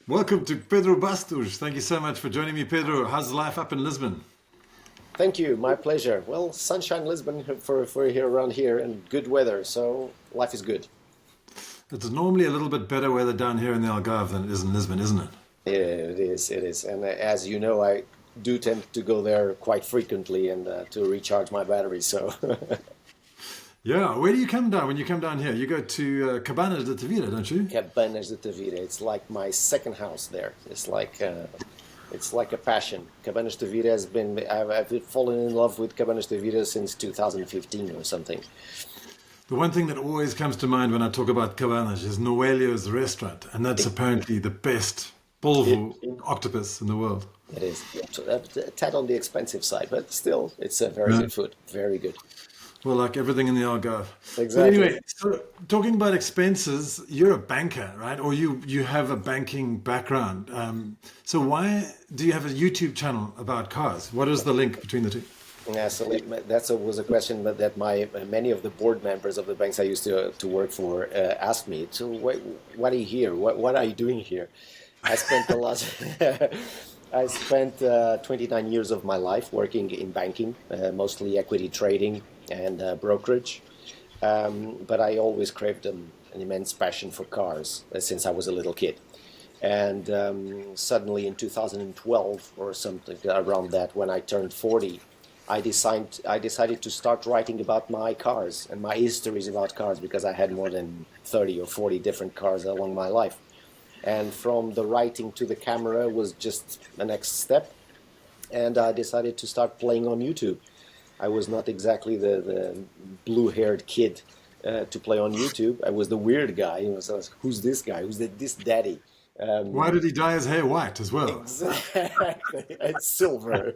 Welcome to Pedro Bastos. Thank you so much for joining me, Pedro. How's life up in Lisbon? Thank you, my pleasure. Well, sunshine Lisbon for here around here and good weather, so life is good. It's normally a little bit better weather down here in the Algarve than it is in Lisbon, isn't it? Yeah, it is. And as you know, I do tend to go there quite frequently and to recharge my batteries. So Yeah, where do you come down when you come down here? You go to Cabanas de Tavira, don't you? Cabanas de Tavira, it's like my second house there. It's like a passion. Cabanas de Tavira has been. I've fallen in love with Cabanas de Tavira since 2015 or something. The one thing that always comes to mind when I talk about Cabanas is Noelio's restaurant, and that's It, apparently the best it, polvo octopus in the world. it is so a tad on the expensive side, but still, it's a very good food. Very good. Well, like everything in the Algarve. But Exactly. anyway, so talking about expenses, you're a banker, right? Or you have a banking background. So why do you have a YouTube channel about cars? What is the link between the two? Yeah, so that was a question that my many of the board members of the banks I used to work for asked me. So what are you here? What are you doing here? I spent the last I spent 29 years of my life working in banking, mostly equity trading and brokerage. But I always craved an immense passion for cars since I was a little kid. And suddenly in 2012 or something around that, when I turned 40, I decided to start writing about my cars and my histories about cars because I had more than 30 or 40 different cars along my life. And from the writing to the camera was just the next step. And I decided to start playing on YouTube. I was not exactly the blue-haired kid to play on YouTube. I was the weird guy. Who's this guy? This daddy? Why did he dye his hair white as well? Exactly. It's silver.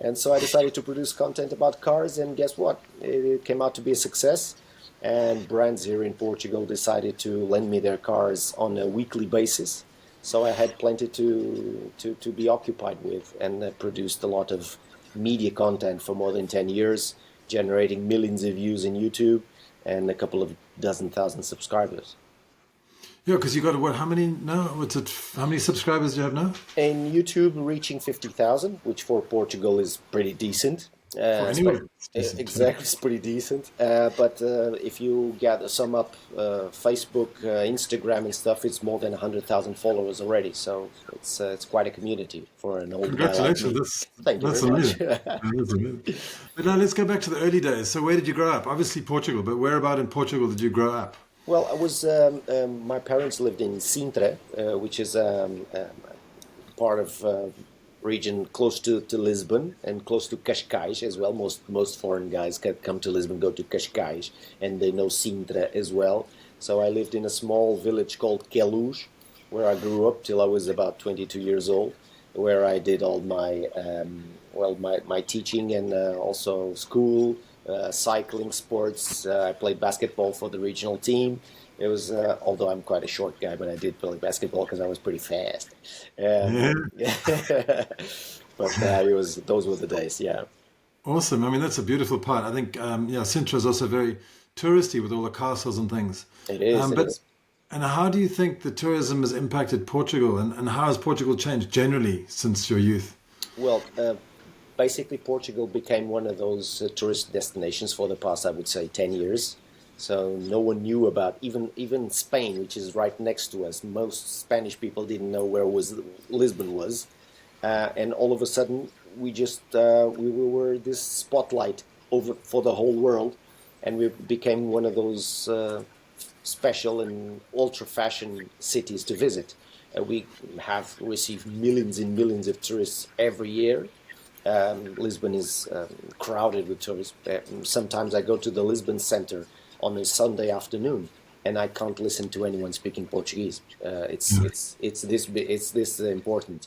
And so I decided to produce content about cars, and guess what? It came out to be a success. And brands here in Portugal decided to lend me their cars on a weekly basis. So I had plenty to be occupied with, and produced a lot of media content for more than 10 years, generating millions of views in YouTube and a couple of dozen thousand subscribers. Yeah, because you got what? How many now? What's it? How many subscribers do you have now? In YouTube, reaching 50,000, which for Portugal is pretty decent. For anywhere, it's decent too. Exactly, it's pretty decent. But if you gather sum up Facebook, Instagram, and stuff, it's more than 100,000 followers already. So it's quite a community for an old guy like Congratulations, me. Thank you that's very much. amazing. That's amazing. But now let's go back to the early days. So where did you grow up? Obviously Portugal, but where about in Portugal did you grow up? Well, I was my parents lived in Sintra, which is part of region close to Lisbon and close to Cascais as well. Most foreign guys can come to Lisbon, go to Cascais, and they know Sintra as well. So I lived in a small village called Queluz, where I grew up till I was about 22 years old, where I did all my my teaching and also school, cycling, sports. I played basketball for the regional team. It was, although I'm quite a short guy, but I did play basketball because I was pretty fast. Yeah. But it was those were the days. Yeah, Awesome. I mean, that's a beautiful part. I think, yeah, Sintra is also very touristy with all the castles and things. it is. It But is. and how do you think the tourism has impacted Portugal, and how has Portugal changed generally since your youth? Well, basically, Portugal became one of those tourist destinations for the past, I would say, 10 years. So no one knew about even Spain, which is right next to us. Most Spanish people didn't know where was Lisbon was, and all of a sudden we were this spotlight over for the whole world, and we became one of those special and ultra fashion cities to visit. We have received millions and millions of tourists every year. Lisbon is crowded with tourists. Sometimes I go to the Lisbon center on a Sunday afternoon, and I can't listen to anyone speaking Portuguese. It's this important.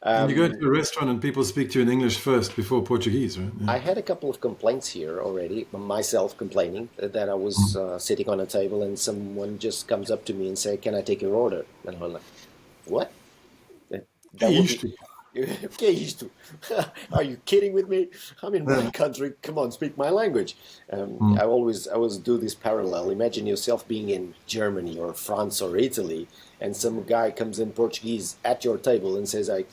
And you go Um, to a restaurant and people speak to you in English first before Portuguese, right? Yeah. I had a couple of complaints here already, myself complaining that I was sitting on a table and someone just comes up to me and say, "Can I take your order?" And I'm like, "What?" That Hey, that you would be used to. Que é isto? Are you kidding with me? I'm in my Yeah. country. Come on, speak my language. Mm. I always do this parallel. Imagine yourself being in Germany or France or Italy, and some guy comes in Portuguese at your table and says, "I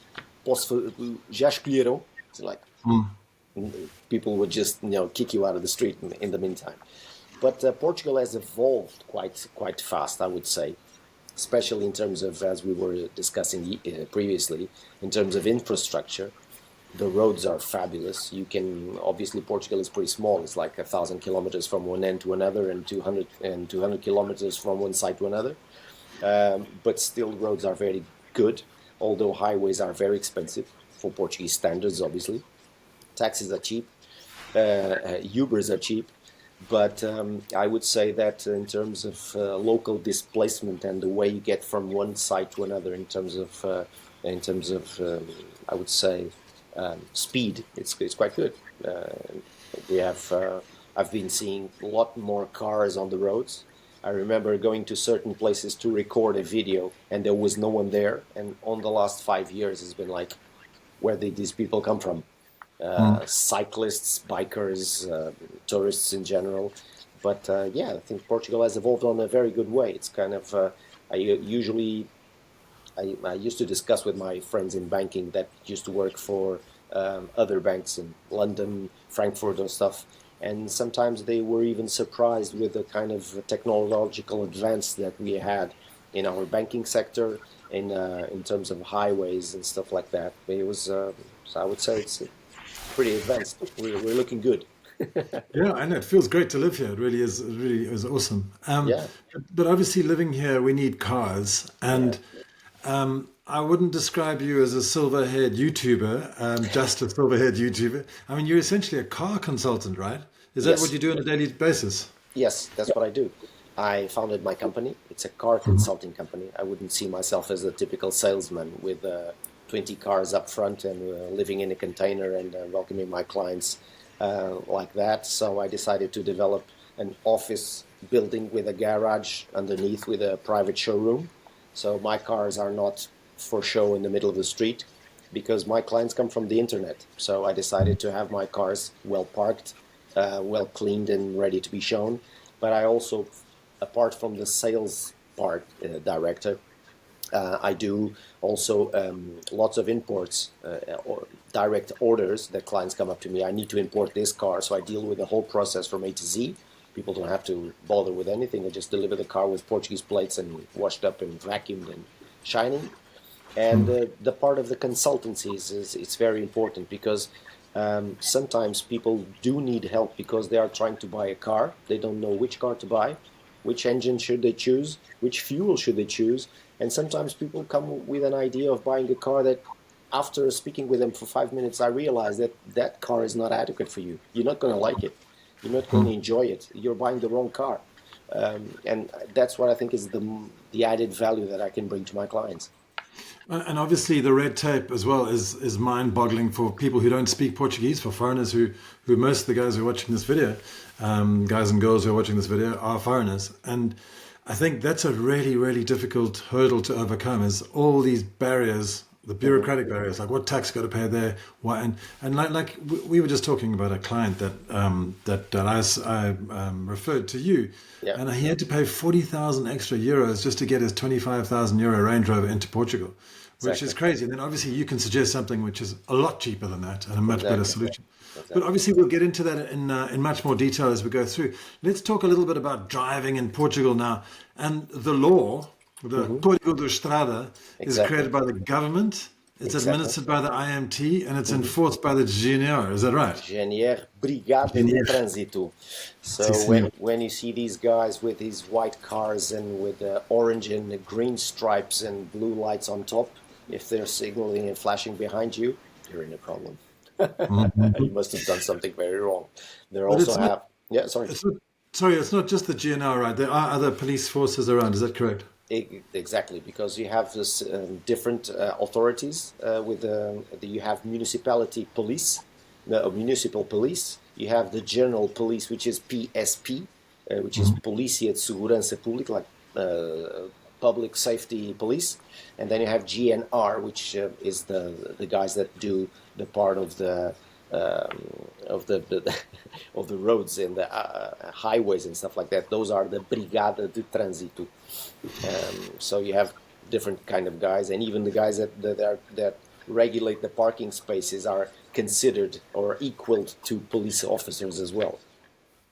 posso já escolheram?" It's like people would just kick you out of the street in the meantime. But Portugal has evolved quite fast, I would say, especially in terms of, as we were discussing previously, in terms of infrastructure. The roads are fabulous. You can obviously Portugal is pretty small. It's like 1,000 kilometers from one end to another, and 200 kilometers from one side to another. But still, roads are very good. Although highways are very expensive for Portuguese standards, obviously. Taxis are cheap. Ubers are cheap. But I would say that in terms of local displacement and the way you get from one side to another, in terms of I would say speed, it's quite good. We have I've been seeing a lot more cars on the roads. I remember going to certain places to record a video, and there was no one there. And on the last 5 years, it's been like, where did these people come from? Cyclists, bikers, tourists in general. But yeah, I think Portugal has evolved on a very good way. It's kind of I usually I used to discuss with my friends in banking that used to work for other banks in London, Frankfurt, or stuff. And sometimes they were even surprised with the kind of technological advance that we had in our banking sector, in terms of highways and stuff like that. But it was, so I would say it's pretty advanced. We're looking good. Yeah, I know. It feels great to live here. It really is. It really is awesome. Yeah, But obviously, living here, we need cars, yeah. and I wouldn't describe you as a silver-haired YouTuber, just a silver-haired YouTuber. I mean, you're essentially a car consultant, right? Is that what Yes. you do on a daily basis? Yes, that's what I do. I founded my company. It's a car consulting company. I wouldn't see myself as a typical salesman with 20 cars up front and living in a container and welcoming my clients like that. So I decided to develop an office building with a garage underneath with a private showroom. So my cars are not for show in the middle of the street because my clients come from the internet. So I decided to have my cars well parked, well cleaned and ready to be shown. But I also, apart from the sales part, director, I do also lots of imports or direct orders that clients come up to me. I need to import this car, so I deal with the whole process from A to Z. People don't have to bother with anything. I just deliver the car with Portuguese plates and washed up and vacuumed and shining. And the part of the consultancies is it's very important because sometimes people do need help because they are trying to buy a car. They don't know which car to buy, which engine should they choose, which fuel should they choose. And sometimes people come with an idea of buying a car that after speaking with them for 5 minutes, I realize that that car is not adequate for you. You're not going to like it. You're not going to enjoy it. You're buying the wrong car. And that's what I think is the added value that I can bring to my clients. And obviously, the red tape as well is mind-boggling for people who don't speak Portuguese, for foreigners who most of the guys who are watching this video, guys and girls who are watching this video, are foreigners. And I think that's a really, really difficult hurdle to overcome, is all these barriers, the bureaucratic barriers, like what tax got to pay there, why, and like we were just talking about a client that I referred to you, Yeah, and he had to pay 40,000 extra euros just to get his 25,000 euro Range Rover into Portugal, which is exactly. crazy. And then obviously you can suggest something which is a lot cheaper than that and a much better Exactly. solution. But Exactly. obviously we'll get into that in much more detail as we go through. Let's talk a little bit about driving in Portugal now. And the law, the Código de Estrada, is Exactly. created by the government. It's Exactly. administered by the IMT and it's enforced by the GNR. Is that right? GNR, Brigada de GNR. Trânsito. Si, So senor. when you see these guys with these white cars and with orange and green stripes and blue lights on top, if they're signaling and flashing behind you, you're in a problem. You Mhm. must have done something very wrong. They But also have, yeah, sorry. it's not, sorry, it's not just the GNR, right? There are other police forces around. Is that correct? Exactly, because you have this different authorities you have municipality police, municipal police. You have the general police, which is PSP, which is Polícia de Segurança Pública, like public safety police, and then you have GNR, which is the guys that do the part of the of the roads and the highways and stuff like that. Those are the Brigada de Trânsito. So you have different kind of guys, and even the guys that regulate the parking spaces are considered or equaled to police officers as well.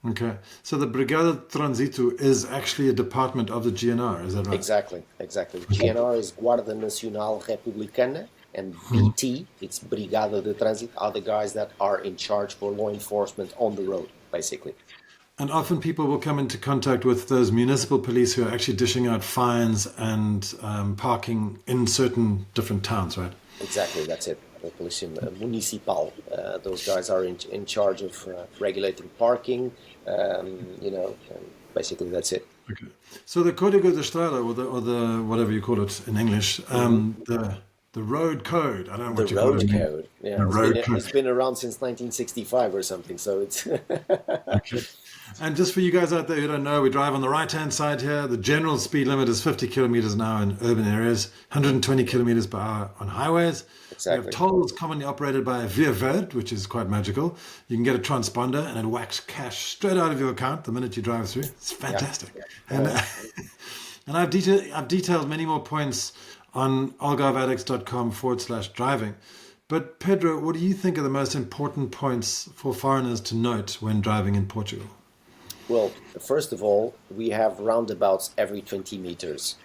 Okay. So the Brigada Trânsito is actually a department of the GNR, is that right? Exactly. GNR is Guarda Nacional Republicana, and BT, it's Brigada de Trânsito, are the guys that are in charge for law enforcement on the road, basically. And often people will come into contact with those municipal police who are actually dishing out fines and parking in certain different towns, right? Exactly, that's it. The police municipal. Those guys are in charge of regulating parking. Basically that's it. Okay. So the Código de Estrada, or the whatever you call it in English, the road code. I don't know what you call it. The road code. Yeah, it's been around since 1965 or something. So it's. Okay. And just for you guys out there who don't know, we drive on the right-hand side here. The general speed limit is 50 kilometers an hour in urban areas, 120 kilometers per hour on highways. Exactly. We have tolls commonly operated by a Via Verde, which is quite magical. You can get a transponder and it whacks cash straight out of your account the minute you drive through. It's fantastic. Yeah. And I've detailed many more points on algarveaddicts.com/driving. But Pedro, what do you think are the most important points for foreigners to note when driving in Portugal? Well, first of all, we have roundabouts every 20 meters.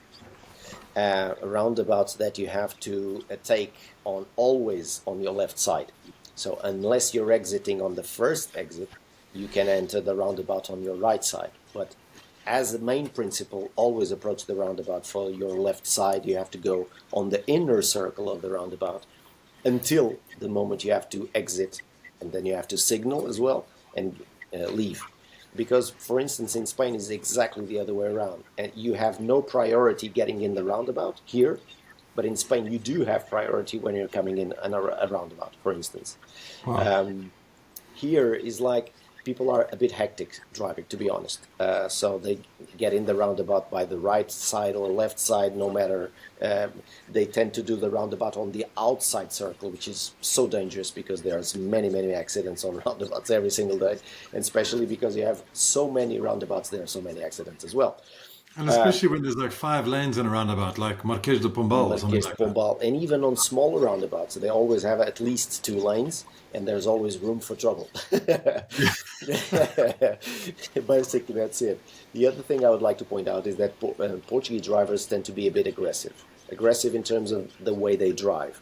Roundabouts that you have to take on always on your left side. So unless you're exiting on the first exit, you can enter the roundabout on your right side. But as a main principle, always approach the roundabout for your left side. You have to go on the inner circle of the roundabout until the moment you have to exit, and then you have to signal as well and leave. Because, for instance, in Spain it's exactly the other way around, and you have no priority getting in the roundabout here, but in Spain you do have priority when you're coming in a roundabout, for instance. Wow. Here is like people are a bit hectic driving, to be honest. So they get in the roundabout by the right side or left side, no matter. They tend to do the roundabout on the outside circle, which is so dangerous because there's many, many accidents on roundabouts every single day. And especially because you have so many roundabouts, there are so many accidents as well. And especially when there's like 5 lanes in a roundabout, like Marquês de Pombal or something like that. And even on smaller roundabouts, they always have at least 2 lanes, and there's always room for trouble. Basically, that's it. The other thing I would like to point out is that Portuguese drivers tend to be a bit aggressive. Aggressive in terms of the way they drive.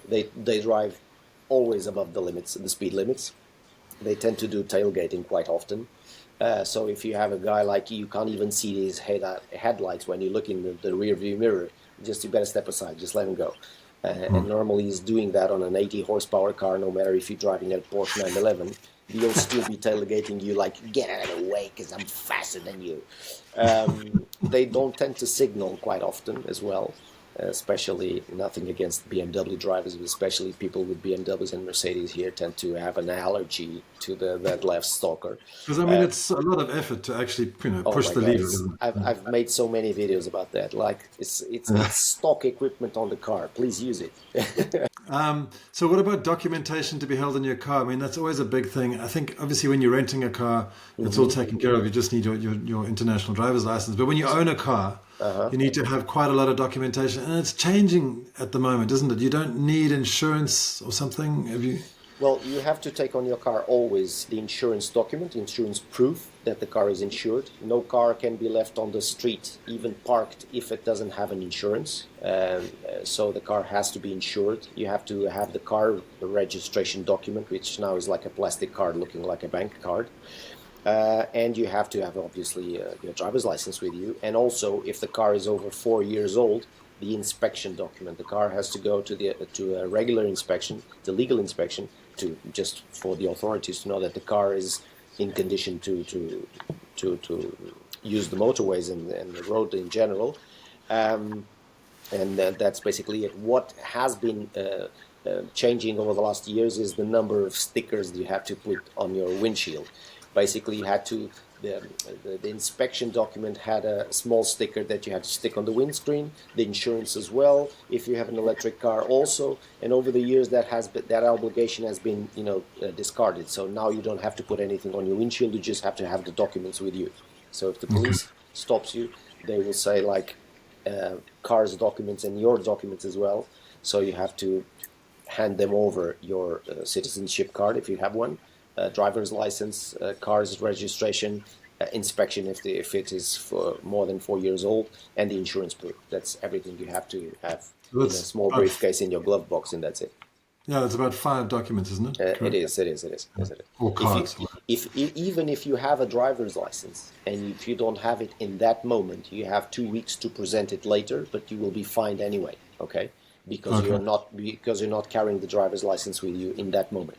They drive always above the limits, the speed limits. They tend to do tailgating quite often. So if you have a guy like you can't even see his headlights when you look in the rear view mirror, you better step aside, just let him go. And normally he's doing that on an 80 horsepower car, no matter if you're driving a Porsche 911. He'll still be tailgating you like, get out of the way because I'm faster than you. They don't tend to signal quite often as well. Especially, nothing against BMW drivers, but especially people with BMWs and Mercedes here tend to have an allergy to that left stalker. Because I mean, it's a lot of effort to actually push the lever. I've made so many videos about that. Like it's stock equipment on the car. Please use it. So what about documentation to be held in your car? I mean, that's always a big thing. I think obviously when you're renting a car, it's all taken care of. You just need your international driver's license. But when you own a car, you need to have quite a lot of documentation, and it's changing at the moment, isn't it? You don't need insurance or something. Have you? Well, you have to take on your car always the insurance document, insurance proof that the car is insured. No car can be left on the street, even parked, if it doesn't have an insurance. So the car has to be insured. You have to have the car registration document, which now is like a plastic card looking like a bank card. And you have to have, obviously, your driver's license with you. And also, if the car is over 4 years old, the inspection document. The car has to go to a regular inspection, the legal inspection, just for the authorities to know that the car is in condition to use the motorways and the road in general. And that's basically it. What has been changing over the last years is the number of stickers you have to put on your windshield. Basically, you had to the inspection document had a small sticker that you had to stick on the windscreen, the insurance as well, if you have an electric car also. And over the years, that obligation has been, discarded. So now you don't have to put anything on your windshield. You just have to have the documents with you. So if the police stops you, they will say like car's documents and your documents as well. So you have to hand them over your citizenship card if you have one, driver's license, car's registration, inspection if it is for more than 4 years old, and the insurance proof. That's everything you have to have in a small briefcase in your glove box, and that's it. Yeah, it's about 5 documents, isn't it? It is. Or cards. Even if you have a driver's license and if you don't have it in that moment, you have 2 weeks to present it later, but you will be fined anyway. Okay, because you're not carrying the driver's license with you in that moment.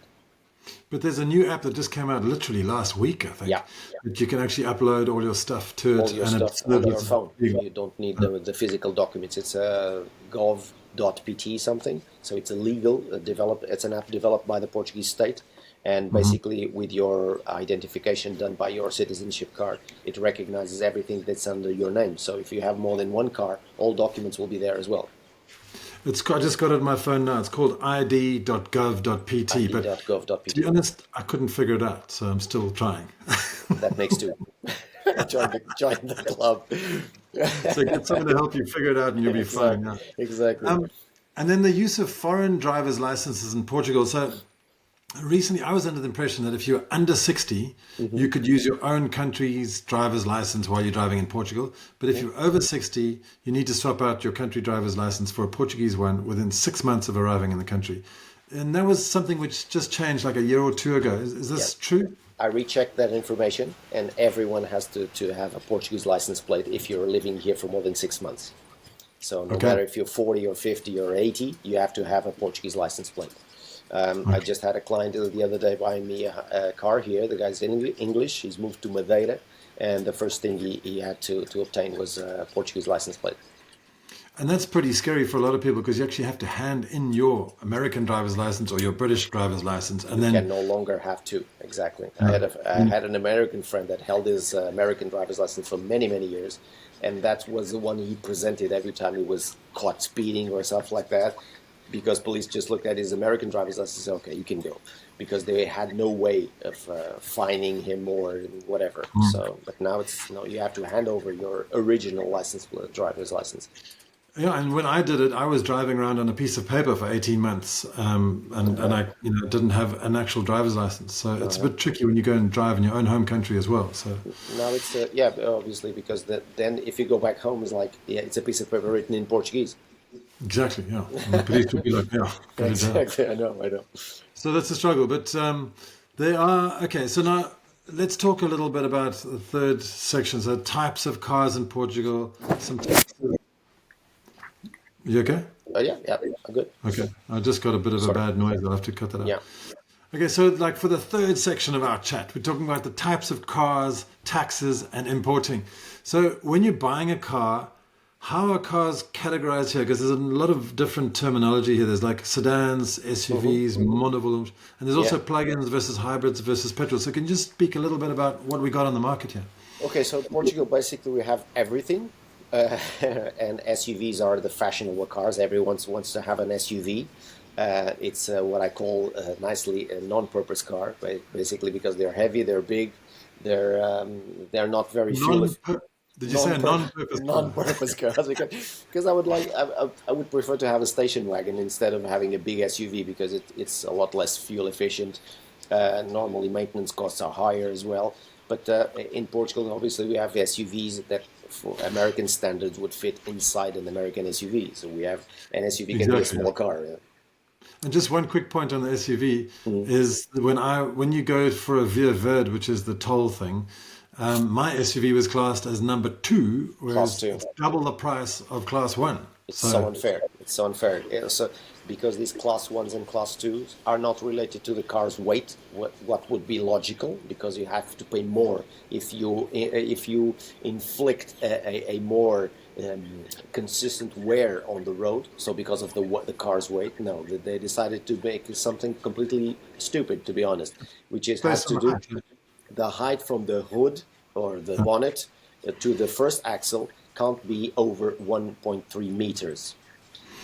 But there's a new app that just came out literally last week, I think. Yeah. That you can actually upload all your stuff to it. All your stuff on your phone. You don't need the physical documents. It's a gov.pt something. So it's a legal it's an app developed by the Portuguese state. And basically with your identification done by your citizenship card, it recognizes everything that's under your name. So if you have more than one car, all documents will be there as well. I just got it on my phone now. It's called id.gov.pt. id.gov.pt. To be honest, I couldn't figure it out, so I'm still trying. That makes 2. Join the club. So get someone to help you figure it out and you'll be fine. Yeah. Exactly. And then the use of foreign driver's licenses in Portugal. So recently, I was under the impression that if you're under 60, you could use your own country's driver's license while you're driving in Portugal. But if you're over 60, you need to swap out your country driver's license for a Portuguese one within 6 months of arriving in the country. And that was something which just changed like a year or 2 ago. Is this true? I rechecked that information, and everyone has to have a Portuguese license plate if you're living here for more than 6 months. So no matter if you're 40 or 50 or 80, you have to have a Portuguese license plate. I just had a client the other day buying me a car here. The guy's English. He's moved to Madeira, and the first thing he had to obtain was a Portuguese license plate. And that's pretty scary for a lot of people because you actually have to hand in your American driver's license or your British driver's license, and then you can no longer have to. Exactly. I had an American friend that held his American driver's license for many, many years, and that was the one he presented every time he was caught speeding or stuff like that. Because police just looked at his American driver's license and said, okay, you can go. Because they had no way of fining him or whatever. So, but now you have to hand over your original driver's license. Yeah, and when I did it, I was driving around on a piece of paper for 18 months, and I didn't have an actual driver's license. So it's a bit tricky when you go and drive in your own home country as well. So now it's obviously, because then if you go back home, it's like it's a piece of paper written in Portuguese. Exactly, yeah. And the police would be like, yeah. Exactly, I know. So that's a struggle, but they are, okay, so now let's talk a little bit about the third section, so types of cars in Portugal. You okay? Yeah, I'm good. Okay, I just got a bit of a bad noise, I'll have to cut that out. Yeah. Okay, so like for the third section of our chat, we're talking about the types of cars, taxes, and importing. So when you're buying a car, how are cars categorized here? Because there's a lot of different terminology here. There's like sedans, SUVs, monovolumes, and there's also plug-ins versus hybrids versus petrol. So can you just speak a little bit about what we got on the market here? Okay, so in Portugal, basically we have everything. And SUVs are the fashionable cars. Everyone wants to have an SUV. It's what I call nicely a non-purpose car, basically because they're heavy, they're big, they're not very fuel efficient. Did you say a non-purpose cars? Because I would prefer to have a station wagon instead of having a big SUV because it's a lot less fuel efficient. Normally maintenance costs are higher as well. But in Portugal, obviously, we have SUVs that for American standards would fit inside an American SUV. So we have an SUV can be a small car. Yeah. And just one quick point on the SUV is when you go for a Via Verde, which is the toll thing, my SUV was classed as number 2, whereas it's double the price of class 1. It's so unfair. It's so unfair. Yeah, so because these class 1s and class 2s are not related to the car's weight, what would be logical, because you have to pay more if you inflict a more consistent wear on the road. So because of the car's weight, no, they decided to make something completely stupid, to be honest, which has to do the height from the hood or the bonnet to the first axle can't be over 1.3 meters.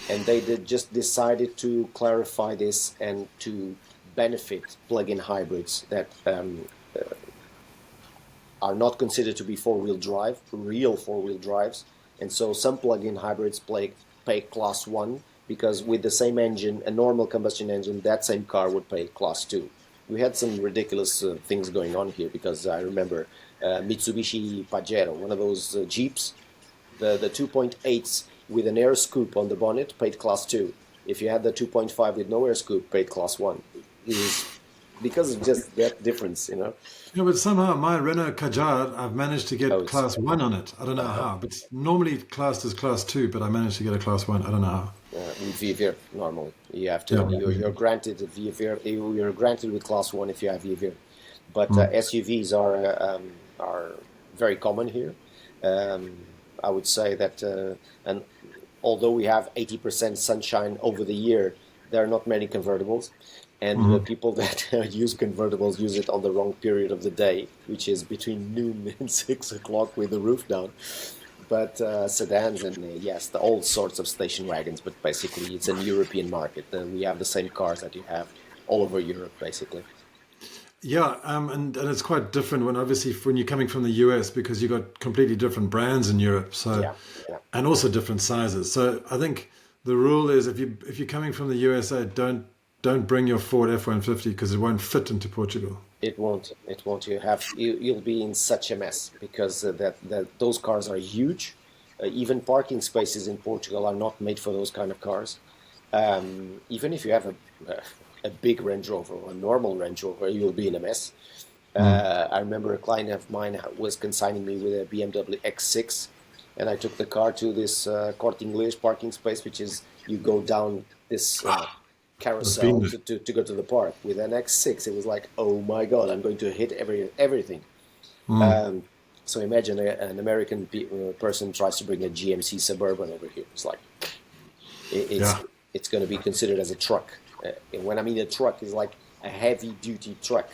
And they just decided to clarify this and to benefit plug-in hybrids that are not considered to be four-wheel drive, real four-wheel drives. And so some plug-in hybrids pay class 1 because with the same engine, a normal combustion engine, that same car would pay class 2. We had some ridiculous things going on here because I remember Mitsubishi Pajero, one of those Jeeps, the 2.8s with an air scoop on the bonnet paid class 2. If you had the 2.5 with no air scoop, paid class 1. It was because of just that difference, you know. Yeah, but somehow my Renault Kadjar, I've managed to get class 1 on it. I don't know how, but it's normally classed as class 2, but I managed to get a class 1. I don't know how. With VVIR, normally. You have to, Yeah. you're granted a VVIR, you're granted with class 1 if you have VVIR. But SUVs are very common here. I would say that, and although we have 80% sunshine over the year, there are not many convertibles. And the people that use convertibles use it on the wrong period of the day, which is between noon and 6 o'clock with the roof down. But sedans and, yes, all sorts of station wagons, but basically it's an European market. We have the same cars that you have all over Europe, basically. Yeah, and it's quite different when you're coming from the US because you've got completely different brands in Europe, so Yeah. and also different sizes. So I think the rule is if you're coming from the USA, don't bring your Ford F-150 because it won't fit into Portugal. It won't. It won't. You'll be in such a mess because those cars are huge. Even parking spaces in Portugal are not made for those kind of cars. Even if you have a big Range Rover or a normal Range Rover, you'll be in a mess. I remember a client of mine was consigning me with a BMW X6, and I took the car to this Corte Inglés parking space, which is you go down this carousel to go to the park. With an X6, it was like, oh my God, I'm going to hit everything. So imagine an American person tries to bring a GMC Suburban over here. It's like, it's going to be considered as a truck. And when I mean a truck, it's like a heavy-duty truck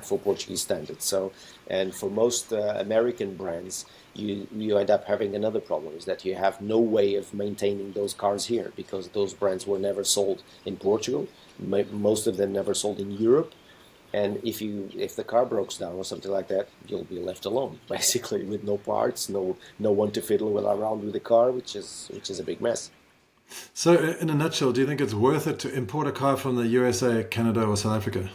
for Portuguese standards. So, and for most American brands, you end up having another problem, is that you have no way of maintaining those cars here because those brands were never sold in Portugal. Most of them never sold in Europe. And if the car breaks down or something like that, you'll be left alone, basically, with no parts, no one to fiddle around with the car, which is a big mess. So in a nutshell, do you think it's worth it to import a car from the USA, Canada, or South Africa?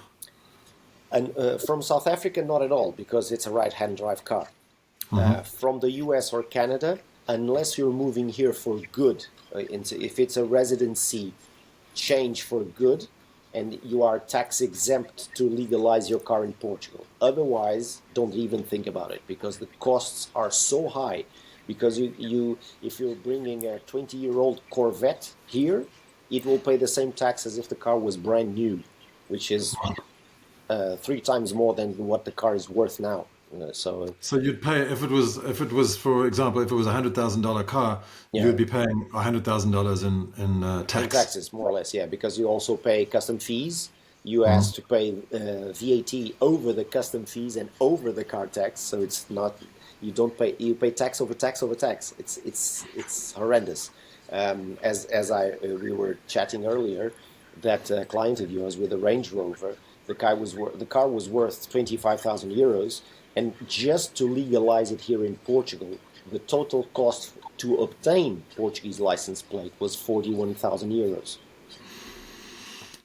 And from South Africa, not at all, because it's a right-hand drive car. From the US or Canada, unless you're moving here for good, if it's a residency change for good, and you are tax exempt to legalize your car in Portugal. Otherwise, don't even think about it, because the costs are so high. Because if you're bringing a 20-year-old Corvette here, it will pay the same tax as if the car was brand new, which is 3 times more than what the car is worth now. So you'd pay if it was for example, if it was $100,000 car, you would be paying $100,000 in tax. In taxes, more or less, yeah, because you also pay custom fees. You have to pay VAT over the custom fees and over the car tax. So it's not. You don't pay. You pay tax over tax over tax. It's horrendous. As we were chatting earlier, that client of yours with a Range Rover, the car was worth 25,000 euros, and just to legalize it here in Portugal, the total cost to obtain Portuguese license plate was 41,000 euros.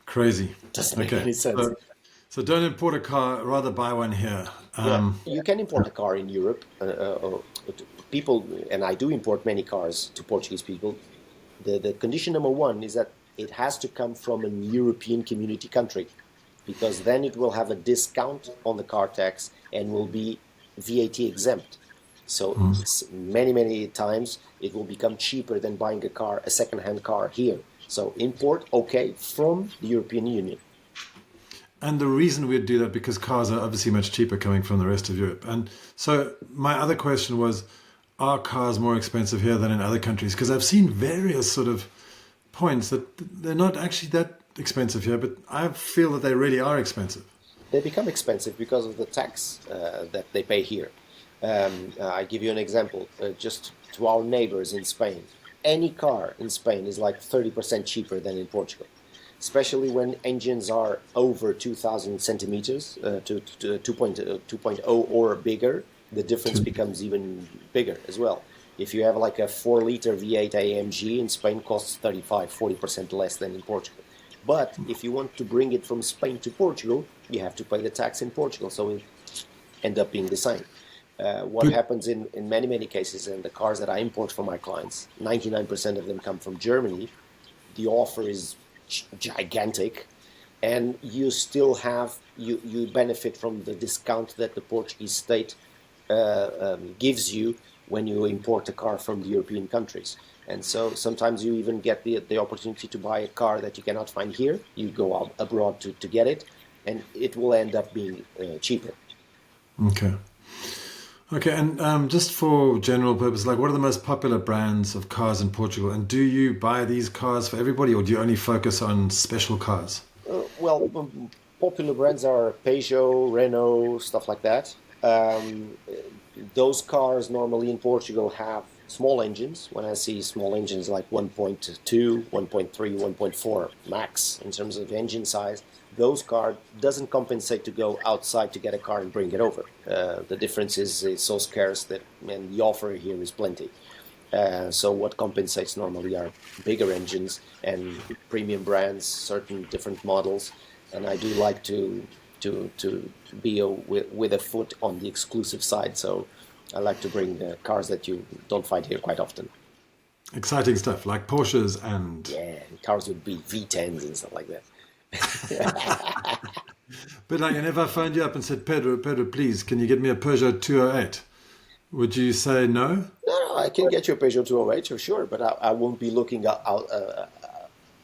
Crazy. Doesn't make any sense. So don't import a car, rather buy one here. You can import a car in Europe. People, and I do import many cars to Portuguese people. The condition number one is that it has to come from a European community country, because then it will have a discount on the car tax and will be VAT exempt. So many times it will become cheaper than buying a second-hand car here. So import, okay, from the European Union. And the reason we'd do that, because cars are obviously much cheaper coming from the rest of Europe. And so my other question was, are cars more expensive here than in other countries? Because I've seen various sort of points that they're not actually that expensive here, but I feel that they really are expensive. They become expensive because of the tax that they pay here. I give you an example, just to our neighbors in Spain. Any car in Spain is like 30% cheaper than in Portugal, especially when engines are over 2,000 centimeters, to 2.0 or bigger. The difference becomes even bigger as well. If you have like a 4-liter V8 AMG in Spain, costs 35-40% less than in Portugal. But if you want to bring it from Spain to Portugal, you have to pay the tax in Portugal, so it end up being the same. What But happens in many, many cases, in the cars that I import for my clients, 99% of them come from Germany. The offer is gigantic, and you still have, you benefit from the discount that the Portuguese state gives you when you import a car from the European countries. And so sometimes you even get the opportunity to buy a car that you cannot find here. You go out abroad to get it, and it will end up being cheaper. okay. Okay, and just for general purpose, like what are the most popular brands of cars in Portugal? And do you buy these cars for everybody, or do you only focus on special cars? Popular brands are Peugeot, Renault, stuff like that. Those cars normally in Portugal have small engines. When I see small engines like 1.2, 1.3, 1.4 max in terms of engine size, those cars doesn't compensate to go outside to get a car and bring it over. The difference is so scarce that, and the offer here is plenty. So what compensates normally are bigger engines and premium brands, certain different models, and I do like to be with a foot on the exclusive side. So I like to bring the cars that you don't find here quite often. Exciting stuff like Porsches and. Yeah, cars would be V10s and stuff like that. But like, and if I phoned you up and said, Pedro, please, can you get me a Peugeot 208? Would you say no? No, I can get you a Peugeot 208 for sure, but I won't be looking out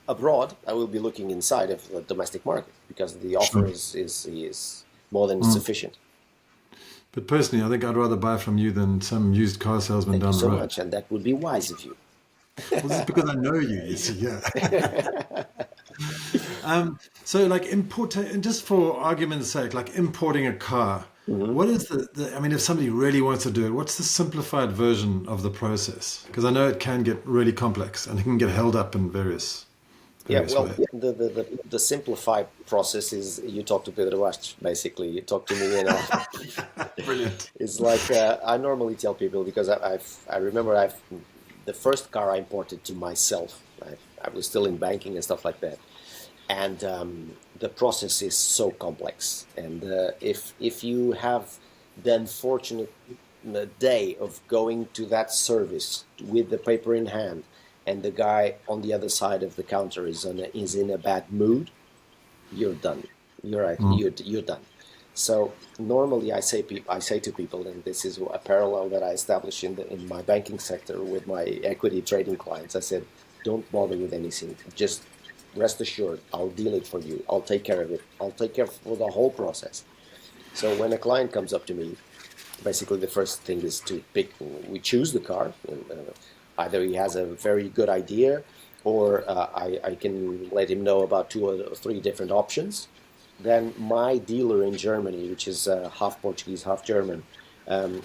abroad. I will be looking inside of the domestic market because the offer Sure. is more than Mm. sufficient. But personally, I think I'd rather buy from you than some used car salesman Thank you down the so road. much, and that would be wise of you. Well, this is because I know you, you see, yeah. So like and just for argument's sake, like importing a car, Mhm. what is I mean, if somebody really wants to do it, what's the simplified version of the process? Because I know it can get really complex and it can get held up in Yeah, various well, ways. the simplified process is you talk to Pedro Bastos, basically. You talk to me, and Brilliant. it's like I normally tell people because I remember the first car I imported to myself. I was still in banking and stuff like that, and the process is so complex. And if you have the unfortunate day of going to that service with the paper in hand, and the guy on the other side of the counter is in a bad mood, you're done. You're right. Mm. You're done. So normally I say to people, and this is a parallel that I established in my banking sector with my equity trading clients. I said, don't bother with anything. Just rest assured, I'll deal it for you. I'll take care of it. I'll take care for the whole process. So when a client comes up to me, basically the first thing is to pick. We choose the car. Either he has a very good idea, or I can let him know about 2 or 3 different options. Then my dealer in Germany, which is half Portuguese, half German,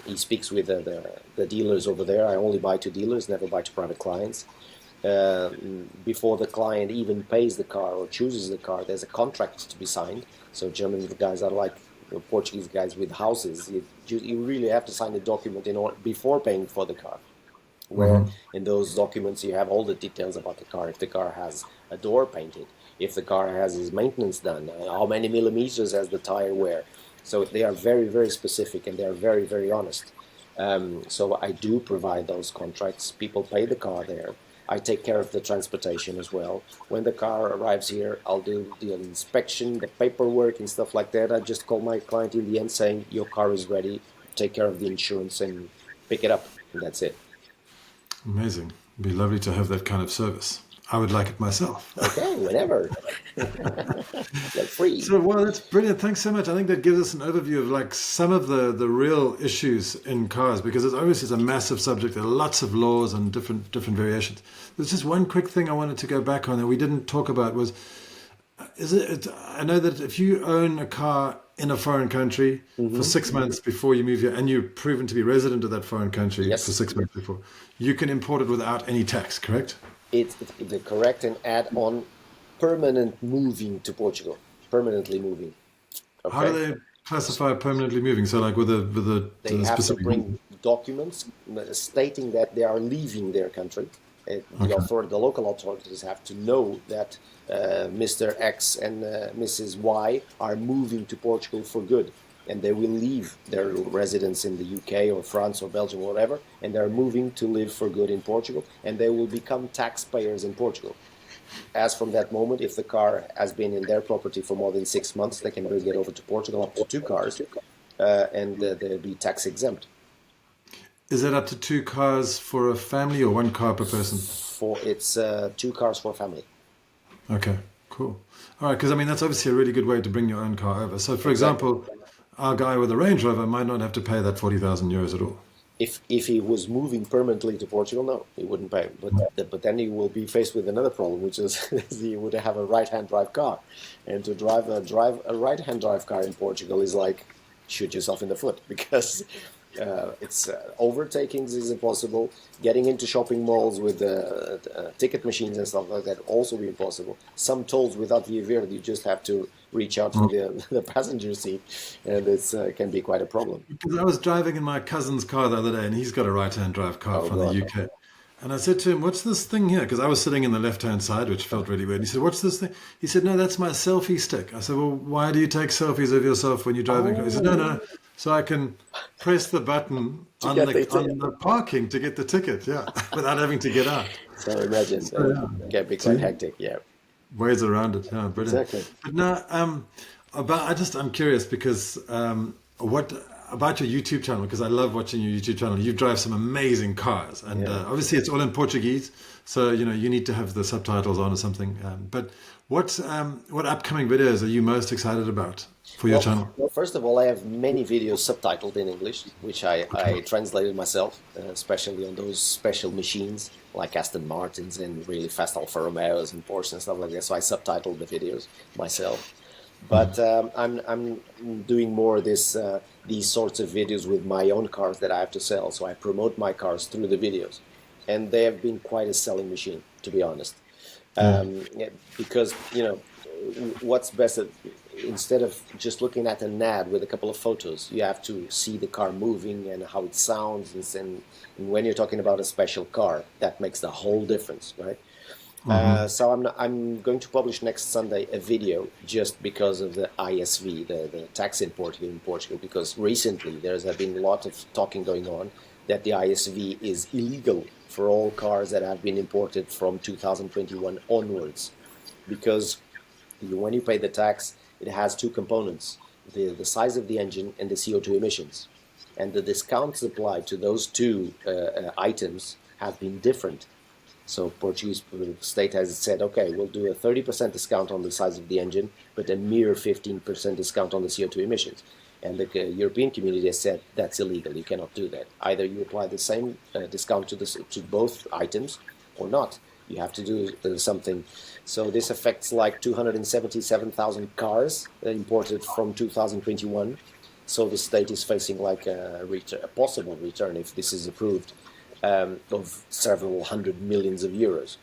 he speaks with the dealers over there. I only buy to dealers, never buy to private clients. Uh, Before the client even pays the car or chooses the car, there's a contract to be signed. So German guys are like Portuguese guys with houses. You really have to sign a document in order before paying for the car, where Hmm. in those documents you have all the details about the car. If the car has a door painted, if the car has its maintenance done, how many millimeters has the tire wear. So they are very, very specific and they are very, very honest. So I do provide those contracts. People pay the car there. I take care of the transportation as well. When the car arrives here, I'll do the inspection, the paperwork and stuff like that. I just call my client in the end saying, your car is ready, take care of the insurance and pick it up. And that's it. Amazing. It'd be lovely to have that kind of service. I would like it myself. Okay, whenever. Feel free. So, well, that's brilliant. Thanks so much. I think that gives us an overview of like some of the real issues in cars because it's obviously a massive subject. There are lots of laws and different variations. There's just one quick thing I wanted to go back on that we didn't talk about was Is it? I know that if you own a car in a foreign country for Hmm. 6 months before you move here, and you're proven to be resident of that foreign country for Yes, 6 months before, you can import it without any tax. Correct? it's the correct and add on permanent moving to Portugal, permanently moving. How do Okay, they classify permanently moving? So, like with they a have to specific bring reason. documents stating that they are leaving their country. Okay. The local authorities have to know that Mr. X and Mrs. Y are moving to Portugal for good, and they will leave their residence in the UK or France or Belgium or whatever, and they're moving to live for good in Portugal, and they will become taxpayers in Portugal. As from that moment, if the car has been in their property for more than 6 months, they can bring it over to Portugal, up to two cars, and they'll be tax exempt. Is it up to 2 cars for a family or 1 car per person? For it's two cars for family. Okay, cool. All right, because I mean that's obviously a really good way to bring your own car over. So, for Exactly. example, our guy with a Range Rover might not have to pay that 40,000 euros at all. If he was moving permanently to Portugal, no, he wouldn't pay. But then he will be faced with another problem, which is he would have a right-hand drive car, and to drive a right-hand drive car in Portugal is like shoot yourself in the foot because it's overtakings is impossible. Getting into shopping malls with ticket machines and stuff like that also be impossible. Some tolls without Via you just have to reach out for the passenger seat, and it's can be quite a problem. Because I was driving in my cousin's car the other day, and he's got a right-hand drive car Oh from the God. UK. And I said to him, "What's this thing here?" Because I was sitting in the left-hand side, which felt really weird. He said, "What's this thing?" He said, "No, that's my selfie stick." I said, "Well, why do you take selfies of yourself when you're driving?" He said, "No, Oh, no, so I can press the button to get the on the parking to get the ticket, yeah, without having to get out." so imagine So yeah, can be quite see, hectic. Yeah, ways around it. Yeah, brilliant. exactly. But now, I'm curious because what about your YouTube channel? Because I love watching your YouTube channel. You drive some amazing cars, and Yeah. obviously it's all in Portuguese, so you need to have the subtitles on or something. But what upcoming videos are you most excited about for your channel? Well, first of all, I have many videos subtitled in English, which I translated myself, especially on those special machines like Aston Martins and really fast Alfa Romeos and Porsche and stuff like that. So I subtitled the videos myself. But I'm doing more these sorts of videos with my own cars that I have to sell. So I promote my cars through the videos, and they have been quite a selling machine, to be honest. Yeah. Yeah, because what's best instead of just looking at an ad with a couple of photos, you have to see the car moving and how it sounds, and when you're talking about a special car, that makes the whole difference, right? So I'm going to publish next Sunday a video just because of the ISV, the tax import here in Portugal, because recently there's been a lot of talking going on that the ISV is illegal for all cars that have been imported from 2021 onwards, because when you pay the tax, it has two components, the size of the engine and the CO2 emissions. And the discounts applied to those two items have been different. So Portuguese state has said, okay, we'll do a 30% discount on the size of the engine, but a mere 15% discount on the CO2 emissions. And the European community has said that's illegal. You cannot do that. Either you apply the same discount to both items or not. You have to do something. So this affects like 277,000 cars imported from 2021. So the state is facing like a possible return if this is approved of several hundred millions of euros.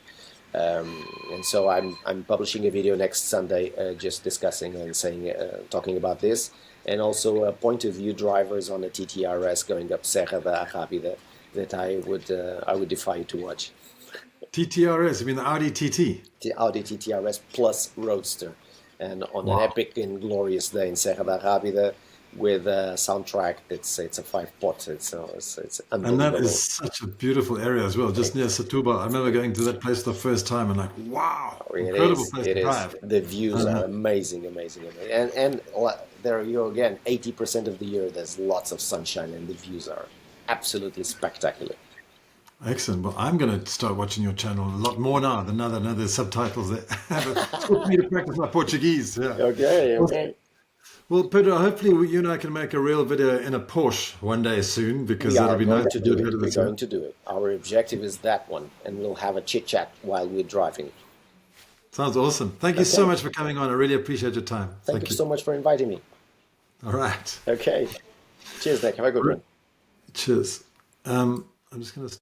And so I'm publishing a video next Sunday just discussing and saying talking about this, and also point of view drivers on a TTRS going up Serra da Rábida that I would defy you to watch. TTRS, I mean the Audi TT. The Audi TTRS Plus Roadster, and on an Wow. epic and glorious day in Serra da Rábida with a soundtrack it's a 5 pot. It's And that unbelievable. is such a beautiful area as well, just near Setúbal. I remember going to that place the first time and like, wow, It incredible is. place It to is. drive. The views are Uh, amazing, amazing, amazing. And there you go again. 80% of the year, there's lots of sunshine, and the views are absolutely spectacular. Excellent. Well, I'm going to start watching your channel a lot more now that there's subtitles there. It's good for me to practice my Portuguese. Yeah. Okay, Well, okay. well, Pedro, hopefully you and I can make a real video in a Porsche one day soon because We that'll are be nice going to to do do ahead it. of We're this year. going to do it. Our objective is that one, and we'll have a chit chat while we're driving. Sounds awesome. Thank you so much for coming on. I really appreciate your time. Thank you so much for inviting me. All right. Okay. Cheers, Nick. Have a good one. Cheers. I'm just going to